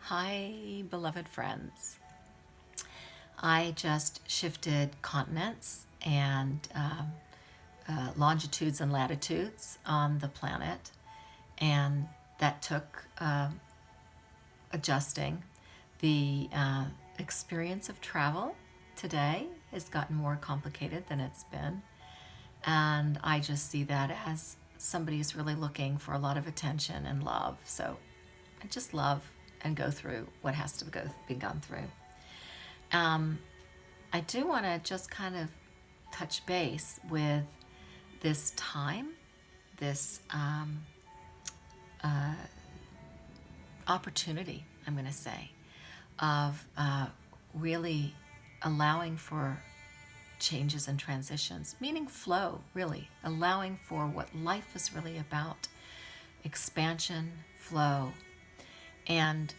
Hi, beloved friends. I just shifted continents and longitudes and latitudes on the planet, and that took adjusting. The experience of travel today has gotten more complicated than it's been, and I just see that as somebody who's really looking for a lot of attention and love. So I just love and go through what has to be gone through. Um, I do want to just kind of touch base with this time, this opportunity, I'm going to say, of really allowing for changes and transitions, meaning flow, really, allowing for what life is really about expansion, flow, and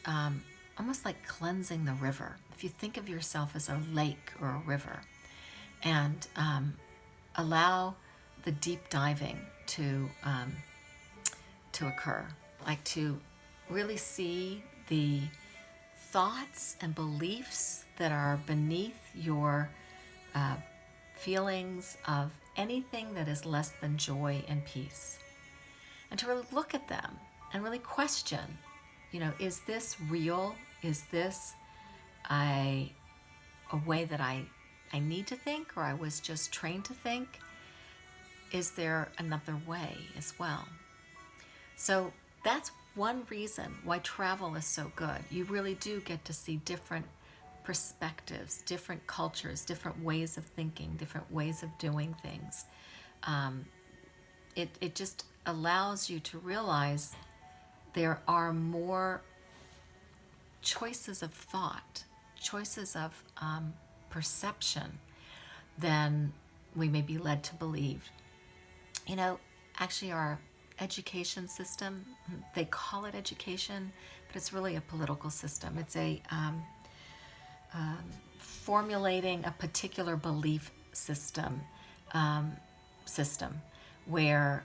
almost like cleansing the river. If you think of yourself as a lake or a river, and allow the deep diving to occur, like to really see the thoughts and beliefs that are beneath your uh, feelings of anything that is less than joy and peace, and to really look at them and really question, is this real? Is this a, a way that I need to think, or I was just trained to think? Is there another way as well? So that's one reason why travel is so good. You really do get to see different perspectives, different cultures, different ways of thinking, different ways of doing things. Um, it just allows you to realize there are more choices of thought, choices of perception than we may be led to believe. You know, actually, our education system, they call it education, but it's really a political system. It's a formulating a particular belief system where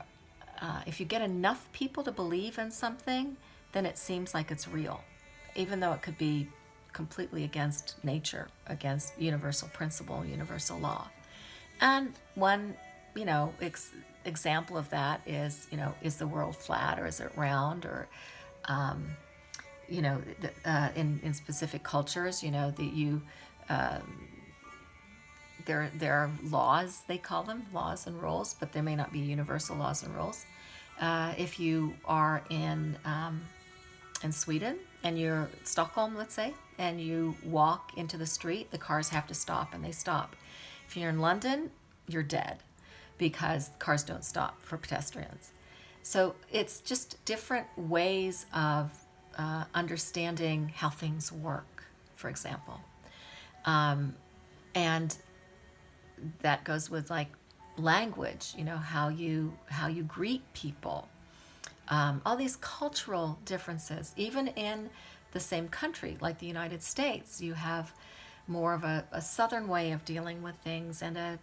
if you get enough people to believe in something, then it seems like it's real, even though it could be completely against nature, against universal principle, universal law. And one, example of that is the world flat or is it round? Or, in specific cultures, that there are laws, they call them laws and rules, but there may not be universal laws and rules. If you are in Sweden and you're Stockholm, let's say, and you walk into the street, the cars have to stop, and they stop. If you're in London, you're dead because cars don't stop for pedestrians. So it's just different ways of understanding how things work, for example. And that goes with like language, how you greet people. All these cultural differences, even in the same country, like the United States, you have more of a southern way of dealing with things and a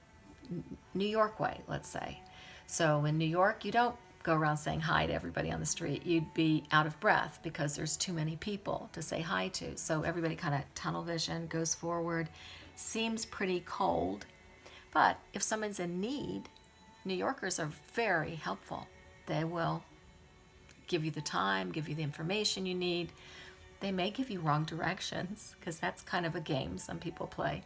New York way, let's say. So in New York, you don't go around saying hi to everybody on the street. You'd be out of breath because there's too many people to say hi to. So everybody kind of tunnel vision, goes forward, seems pretty cold. But if someone's in need, New Yorkers are very helpful. They will give you the time, give you the information you need. They may give you wrong directions because that's kind of a game some people play.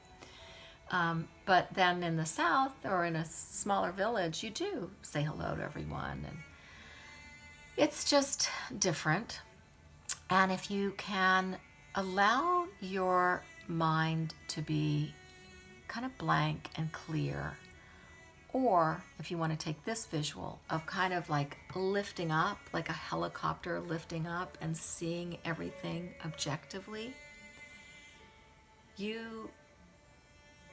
But then in the South or in a smaller village, you do say hello to everyone. And it's just different. And if you can allow your mind to be kind of blank and clear, or if you want to take this visual of kind of like lifting up, like a helicopter lifting up and seeing everything objectively, you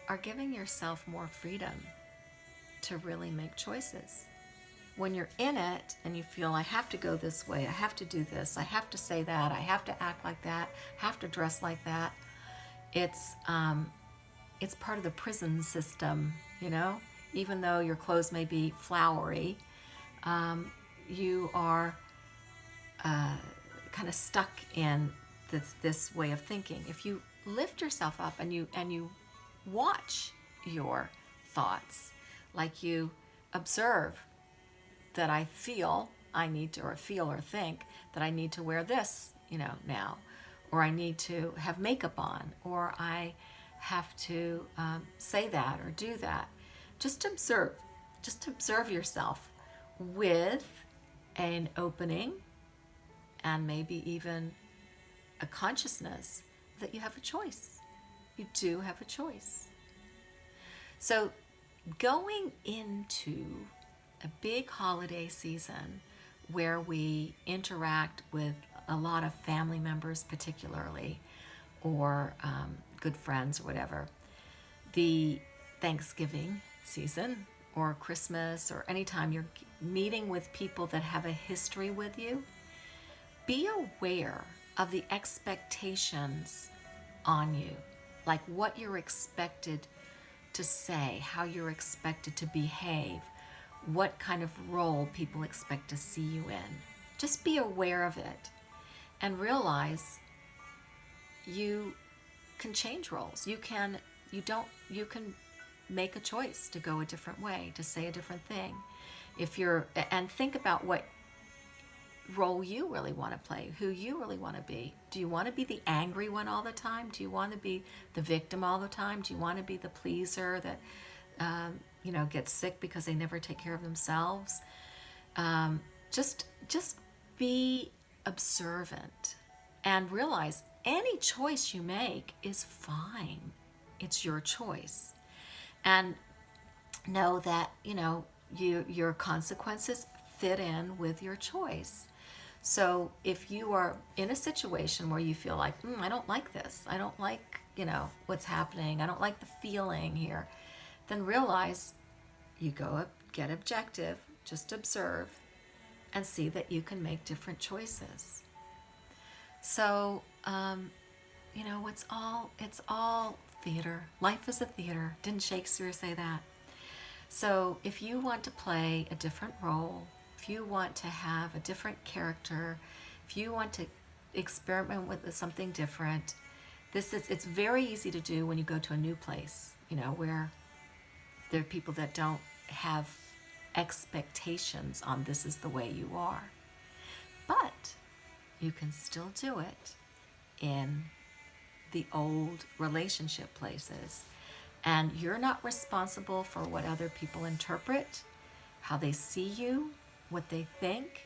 are giving yourself more freedom to really make choices. When you're in it and you feel, I have to go this way, I have to do this, I have to say that, I have to act like that, I have to dress like that, it's part of the prison system, Even though your clothes may be flowery, you are kind of stuck in this way of thinking. If you lift yourself up and you watch your thoughts, like you observe that I feel I need to, or feel or think that I need to wear this, now, or I need to have makeup on, or I have to say that or do that. Just observe. Just observe yourself with an opening and maybe even a consciousness that you have a choice. You do have a choice. So going into a big holiday season where we interact with a lot of family members particularly, or good friends or whatever, the Thanksgiving season or Christmas or anytime you're meeting with people that have a history with you, be aware of the expectations on you, like what you're expected to say, how you're expected to behave, what kind of role people expect to see you in. Just be aware of it and realize you can change roles. You can make a choice to go a different way, to say a different thing. And think about what role you really want to play, who you really want to be. Do you want to be the angry one all the time? Do you want to be the victim all the time? Do you want to be the pleaser that gets sick because they never take care of themselves? Just be observant and realize any choice you make is fine. It's your choice. And know that, your consequences fit in with your choice. So if you are in a situation where you feel like, I don't like this, I don't like, what's happening, I don't like the feeling here, then realize you go up, get objective, just observe, and see that you can make different choices. So, it's all theater. Life is a theater. Didn't Shakespeare say that? So if you want to play a different role, if you want to have a different character, if you want to experiment with something different, it's very easy to do when you go to a new place, where there are people that don't have expectations on this is the way you are. But you can still do it in the old relationship places. And you're not responsible for what other people interpret, how they see you, what they think.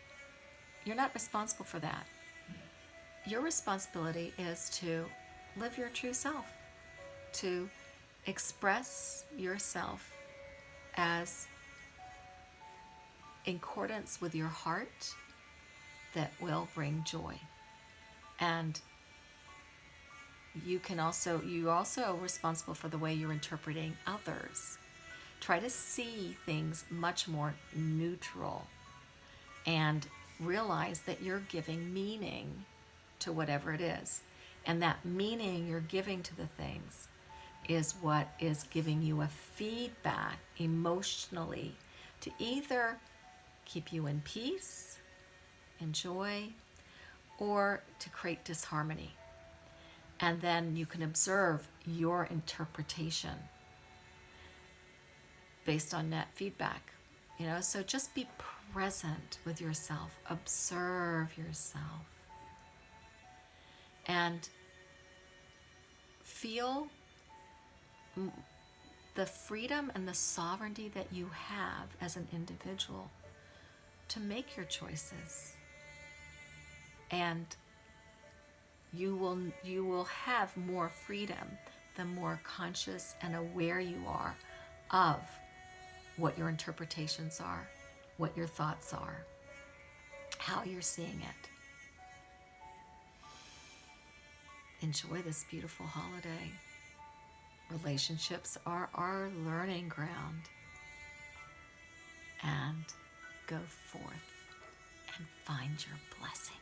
You're not responsible for that. Your responsibility is to live your true self, to express yourself as in accordance with your heart that will bring joy. And you're also responsible for the way you're interpreting others. Try to see things much more neutral and realize that you're giving meaning to whatever it is. And that meaning you're giving to the things is what is giving you a feedback emotionally to either keep you in peace, in joy, or to create disharmony. And then you can observe your interpretation based on that feedback. So just be present with yourself. Observe yourself. And feel the freedom and the sovereignty that you have as an individual to make your choices. And you will have more freedom the more conscious and aware you are of what your interpretations are, what your thoughts are, how you're seeing it. Enjoy this beautiful holiday. Relationships are our learning ground. And go forth and find your blessing.